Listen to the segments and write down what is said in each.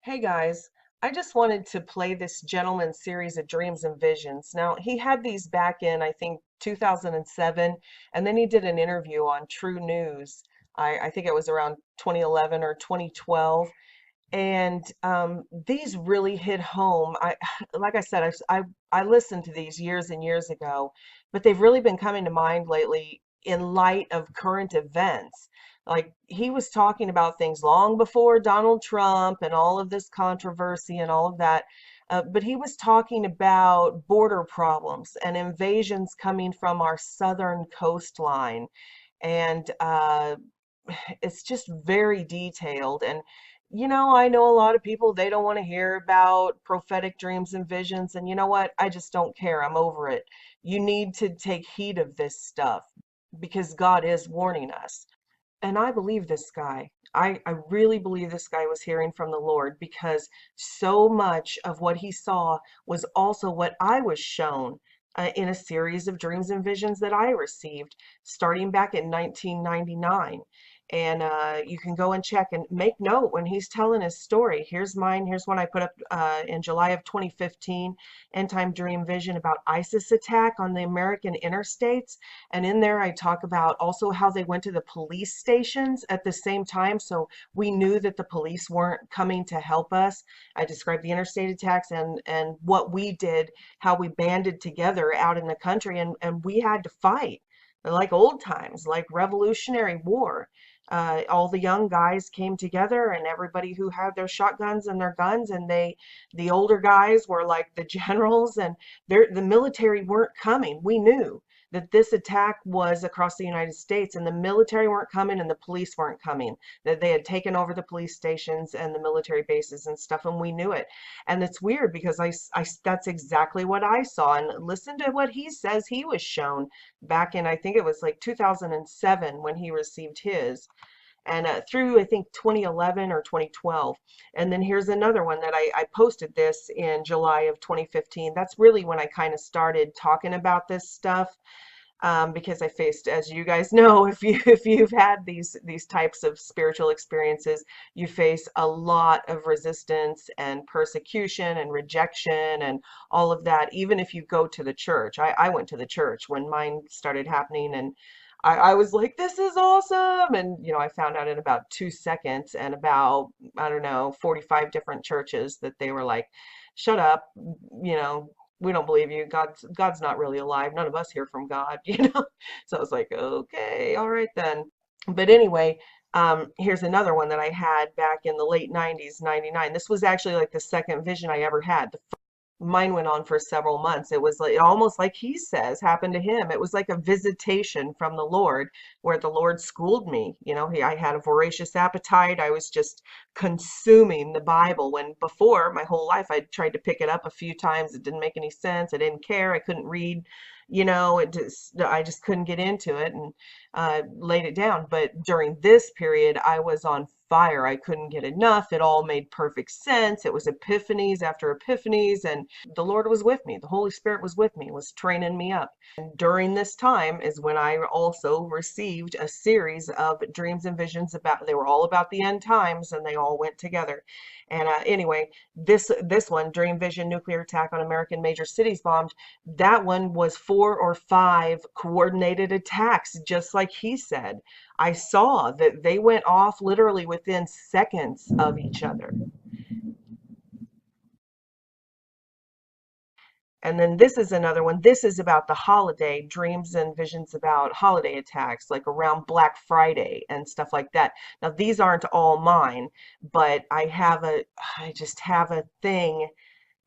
Hey guys, I just wanted to play this gentleman's series of dreams and visions. Now, he had these back in, I think, 2007, and then he did an interview on True News. I think it was around 2011 or 2012. And these really hit home. Like I said, I listened to these years and years ago, but they've really been coming to mind lately in light of current events. Like he was talking about things long before Donald Trump and all of this controversy and all of that. But he was talking about border problems and invasions coming from our southern coastline. And it's just very detailed. And I know a lot of people, they don't want to hear about prophetic dreams and visions. And you know what? I just don't care. I'm over it. You need to take heed of this stuff because God is warning us. And I believe this guy. I really believe this guy was hearing from the Lord because so much of what he saw was also what I was shown in a series of dreams and visions that I received starting back in 1999. And you can go and check and make note when he's telling his story. Here's mine. Here's one I put up in July of 2015, End Time Dream Vision about ISIS attack on the American interstates. And in there, I talk about also how they went to the police stations at the same time. So we knew that the police weren't coming to help us. I described the interstate attacks and what we did, how we banded together out in the country, and we had to fight like old times, like Revolutionary War. All the young guys came together and everybody who had their shotguns and their guns, and the older guys were like the generals, and the military weren't coming. We knew that this attack was across the United States and the military weren't coming and the police weren't coming, that they had taken over the police stations and the military bases and stuff, and we knew it. And it's weird because that's exactly what I saw. And listen to what he says he was shown back in, I think it was like 2007 when he received his, and through I think 2011 or 2012. And then here's another one that I posted this in July of 2015. That's really when I kind of started talking about this stuff, because I faced, as you guys know, if you've had these types of spiritual experiences, you face a lot of resistance and persecution and rejection and all of that. Even if you go to the church, I went to the church when mine started happening, and I was like, this is awesome. And, I found out in about 2 seconds and about, I don't know, 45 different churches that they were like, shut up, you know, we don't believe you. God's not really alive. None of us hear from God, you know? So I was like, okay, all right then. But anyway, here's another one that I had back in the late 90s, 99. This was actually like the second vision I ever had. Mine went on for several months. It was like almost like he says happened to him. It was like a visitation from the Lord where the Lord schooled me. I had a voracious appetite. I was just consuming the Bible when before my whole life I tried to pick it up a few times. It didn't make any sense. I didn't care. I couldn't read. I just couldn't get into it and laid it down. But during this period, I was on fire. I couldn't get enough. It all made perfect sense. It was epiphanies after epiphanies, and the Lord was with me. The Holy Spirit was with me, was training me up. And during this time is when I also received a series of dreams and visions they were all about the end times, and they all went together. And anyway, this one, Dream Vision, Nuclear Attack on American Major Cities Bombed, that one was 4 or 5 coordinated attacks, just like he said. I saw that they went off literally within seconds of each other. And then this is another one. This is about the holiday, dreams and visions about holiday attacks, like around Black Friday and stuff like that. Now, these aren't all mine, but I just have a thing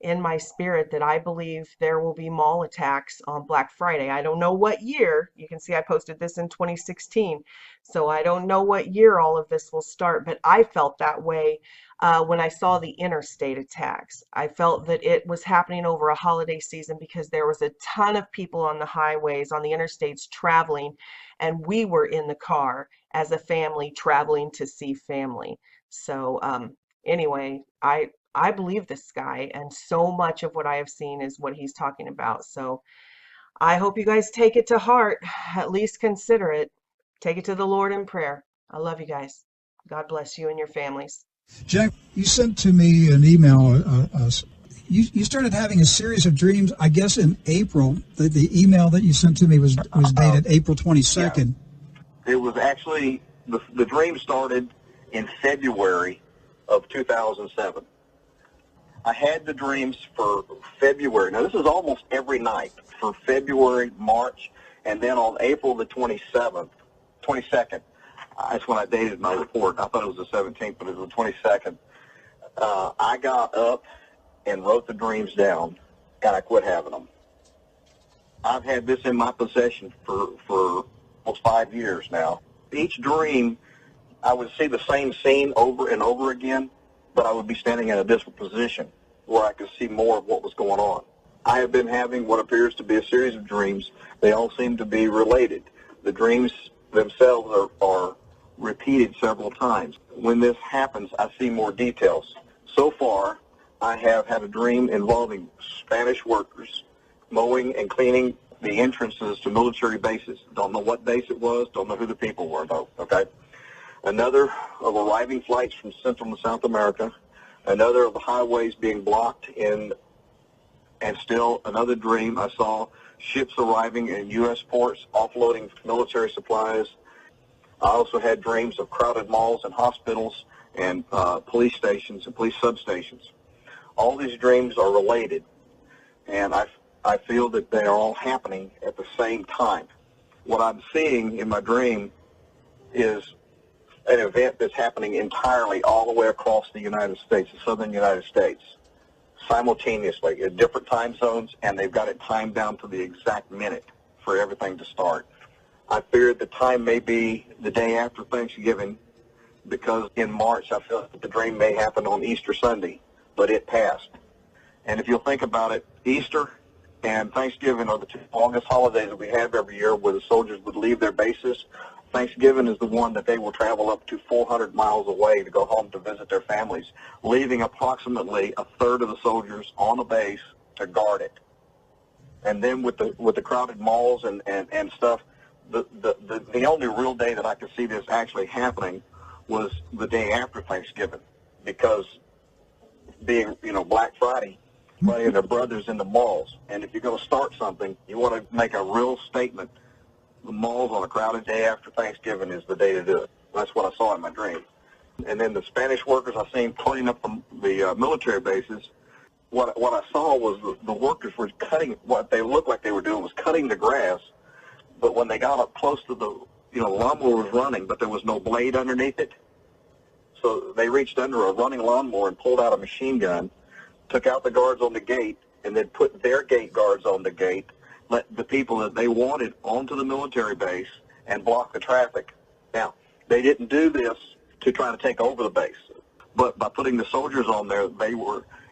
in my spirit that I believe there will be mall attacks on Black Friday. I don't know what year. You can see I posted this in 2016. So I don't know what year all of this will start, but I felt that way when I saw the interstate attacks. I felt that it was happening over a holiday season because there was a ton of people on the highways, on the interstates traveling, and we were in the car as a family traveling to see family. So anyway, I believe this guy, and so much of what I have seen is what he's talking about. So I hope you guys take it to heart, at least consider it. Take it to the Lord in prayer. I love you guys. God bless you and your families. Jack, you sent to me an email. You started having a series of dreams, I guess, in April. The email that you sent to me was dated April 22nd. Yeah. It was actually, the dream started in February of 2007. I had the dreams for February. Now, this is almost every night for February, March, and then on April the 22nd, that's when I dated my report. I thought it was the 17th, but it was the 22nd. I got up and wrote the dreams down, and I quit having them. I've had this in my possession for almost 5 years now. Each dream, I would see the same scene over and over again, but I would be standing in a different position where I could see more of what was going on. I have been having what appears to be a series of dreams. They all seem to be related. The dreams themselves are repeated several times. When this happens, I see more details. So far, I have had a dream involving Spanish workers mowing and cleaning the entrances to military bases. Don't know what base it was, don't know who the people were, though, okay? Another of arriving flights from Central and South America, another of the highways being blocked and still another dream I saw ships arriving in U.S. ports, offloading military supplies. I also had dreams of crowded malls and hospitals and police stations and police substations. All these dreams are related, and I feel that they are all happening at the same time. What I'm seeing in my dream is an event that's happening entirely all the way across the United States, the southern United States, simultaneously in different time zones, and they've got it timed down to the exact minute for everything to start. I fear the time may be the day after Thanksgiving, because in March I feel that the dream may happen on Easter Sunday, but it passed. And if you'll think about it, Easter and Thanksgiving are the two longest holidays that we have every year where the soldiers would leave their bases. Thanksgiving is the one that they will travel up to 400 miles away to go home to visit their families, leaving approximately a third of the soldiers on the base to guard it. And then with the crowded malls and stuff, the only real day that I could see this actually happening was the day after Thanksgiving, because being, Black Friday, everybody and their brothers in the malls. And if you're going to start something, you want to make a real statement. The malls on a crowded day after Thanksgiving is the day to do it. That's what I saw in my dream. And then the Spanish workers I seen cleaning up the military bases. What I saw was the workers were cutting, what they looked like they were doing was cutting the grass. But when they got up close to the lawnmower was running, but there was no blade underneath it. So they reached under a running lawnmower and pulled out a machine gun, took out the guards on the gate, and then put their gate guards on the gate, let the people that they wanted onto the military base and block the traffic. Now, they didn't do this to try to take over the base, but by putting the soldiers on there,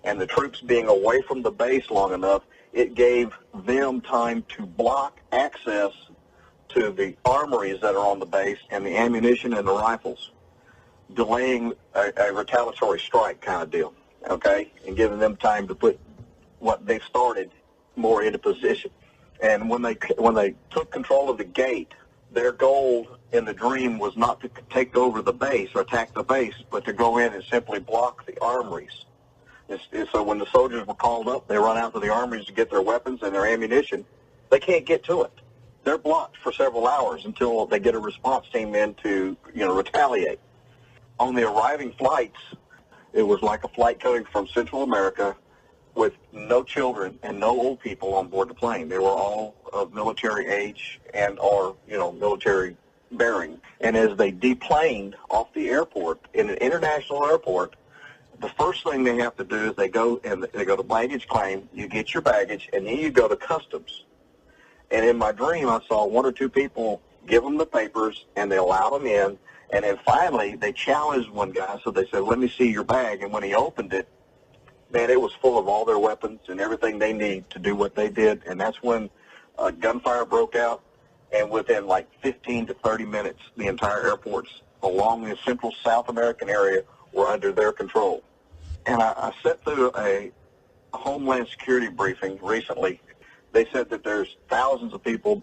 and the troops being away from the base long enough, it gave them time to block access to the armories that are on the base and the ammunition and the rifles, delaying a retaliatory strike kind of deal, okay, and giving them time to put what they've started more into position. And when they took control of the gate, their goal in the dream was not to take over the base or attack the base, but to go in and simply block the armories. So when the soldiers were called up, they run out to the armories to get their weapons and their ammunition. They can't get to it. They're blocked for several hours until they get a response team in to retaliate. On the arriving flights, it was like a flight coming from Central America with no children and no old people on board the plane. They were all of military age and or military bearing. And as they deplaned off the airport, in an international airport, the first thing they have to do is they go to baggage claim, you get your baggage, and then you go to customs. And in my dream, I saw one or two people give them the papers, and they allowed them in. And then finally, they challenged one guy, so they said, "Let me see your bag." And when he opened it, man, it was full of all their weapons and everything they need to do what they did. And that's when gunfire broke out. And within like 15 to 30 minutes, the entire airports along the central South American area were under their control. And I sat through a Homeland Security briefing recently. They said that there's thousands of people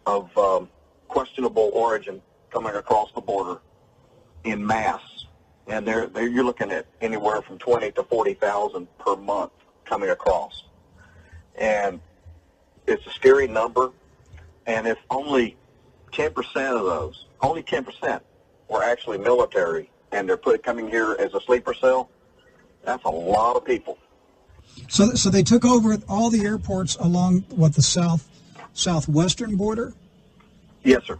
of questionable origin coming across the border in mass. and you're looking at anywhere from 20 to 40,000 per month coming across, and it's a scary number. And if only 10% of those, only 10%, were actually military, and they're coming here as a sleeper cell, that's a lot of people. So they took over all the airports along the southwestern border. Yes, sir.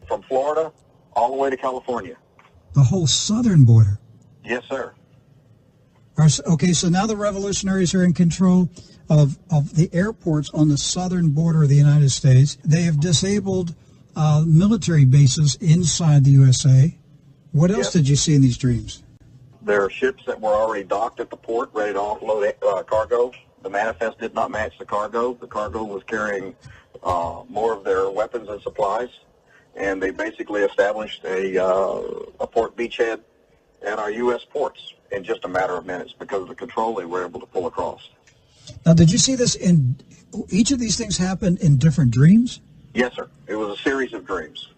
From Florida all the way to California. The whole southern border. Yes, sir. Okay, so now the revolutionaries are in control of the airports on the southern border of the United States. They have disabled military bases inside the USA. What else did you see in these dreams? There are ships that were already docked at the port, ready to offload cargo. The manifest did not match the cargo. The cargo was carrying more of their weapons and supplies, and they basically established a port beachhead at our U.S. ports in just a matter of minutes because of the control they were able to pull across. Now, did you see this in each of these things happen in different dreams? Yes, sir. It was a series of dreams.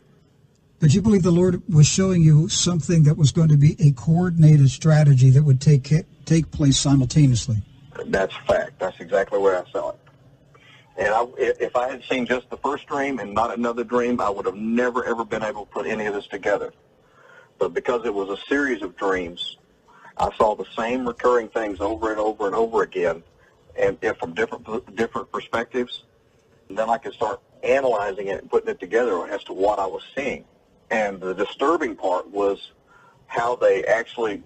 But you believe the Lord was showing you something that was going to be a coordinated strategy that would take place simultaneously? That's a fact. That's exactly where I saw it. And if I had seen just the first dream and not another dream, I would have never, ever been able to put any of this together. But because it was a series of dreams, I saw the same recurring things over and over and over again, and from different perspectives. And then I could start analyzing it and putting it together as to what I was seeing. And the disturbing part was how they actually,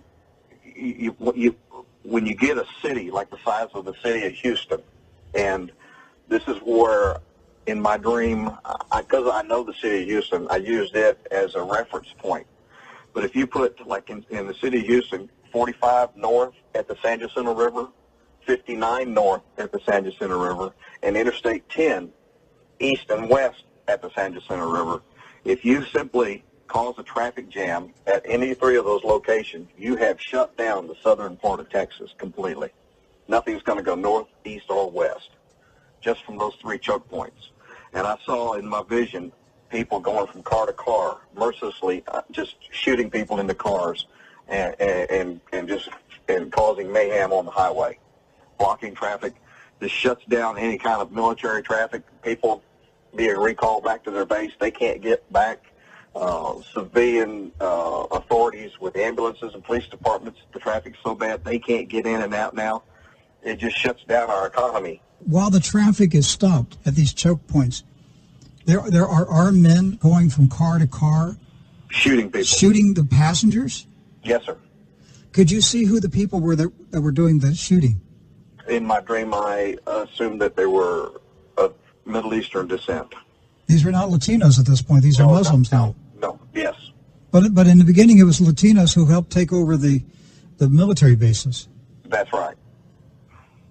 when you get a city like the size of the city of Houston, and this is where, in my dream, because I know the city of Houston, I used it as a reference point. But if you put, like in the city of Houston, 45 north at the San Jacinto River, 59 north at the San Jacinto River, and Interstate 10 east and west at the San Jacinto River, if you simply cause a traffic jam at any three of those locations, you have shut down the southern part of Texas completely. Nothing's going to go north, east, or west, just from those three choke points. And I saw in my vision people going from car to car, mercilessly just shooting people into cars and causing mayhem on the highway, blocking traffic. This shuts down any kind of military traffic. People being recalled back to their base, they can't get back. Civilian authorities with ambulances and police departments, the traffic's so bad they can't get in and out now. It just shuts down our economy. While the traffic is stopped at these choke points, there are armed men going from car to car, shooting people, shooting the passengers. Yes, sir. Could you see who the people were that were doing the shooting? In my dream, I assumed that they were of Middle Eastern descent. These were not Latinos at this point. These are Muslims now. No, yes. But in the beginning, it was Latinos who helped take over the military bases. That's right.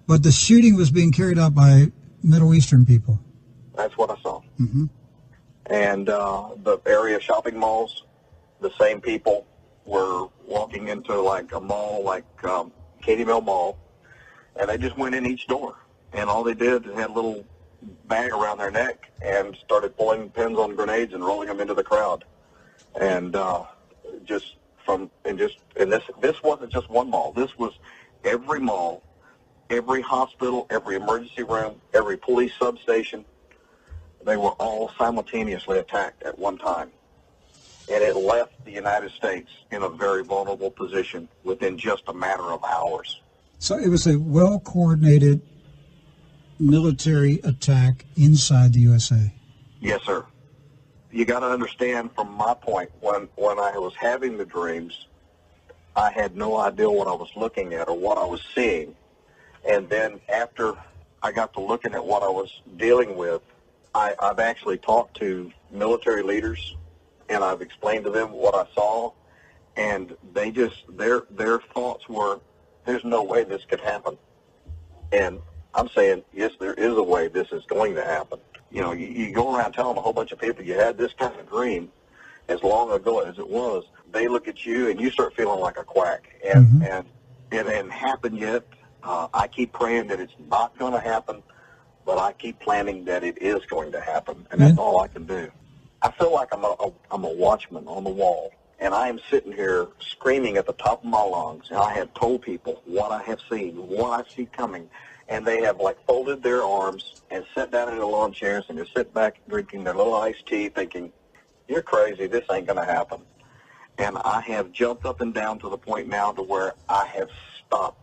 But the shooting was being carried out by Middle Eastern people. That's what I saw. Mm-hmm. And the area shopping malls, the same people were walking into like a mall like Katie Mill Mall, and they just went in each door. And all they did is had a little bag around their neck and started pulling pins on grenades and rolling them into the crowd. And this wasn't just one mall. This was every mall, every hospital, every emergency room, every police substation. They were all simultaneously attacked at one time. And it left the United States in a very vulnerable position within just a matter of hours. So it was a well-coordinated military attack inside the USA. Yes, sir. You got to understand from my point, when I was having the dreams, I had no idea what I was looking at or what I was seeing. And then after I got to looking at what I was dealing with, I've actually talked to military leaders, and I've explained to them what I saw, and they just, their thoughts were, there's no way this could happen. And I'm saying, yes, there is a way this is going to happen. You know, you go around telling a whole bunch of people you had this kind of dream as long ago as it was. They look at you, and you start feeling like a quack. And it hadn't happened yet. I keep praying that it's not going to happen, but I keep planning that it is going to happen, and that's all I can do. I feel like I'm a watchman on the wall, and I am sitting here screaming at the top of my lungs, and I have told people what I have seen, what I see coming, and they have like folded their arms and sat down in their lawn chairs and just sit back drinking their little iced tea thinking, you're crazy, this ain't going to happen. And I have jumped up and down to the point now to where I have stopped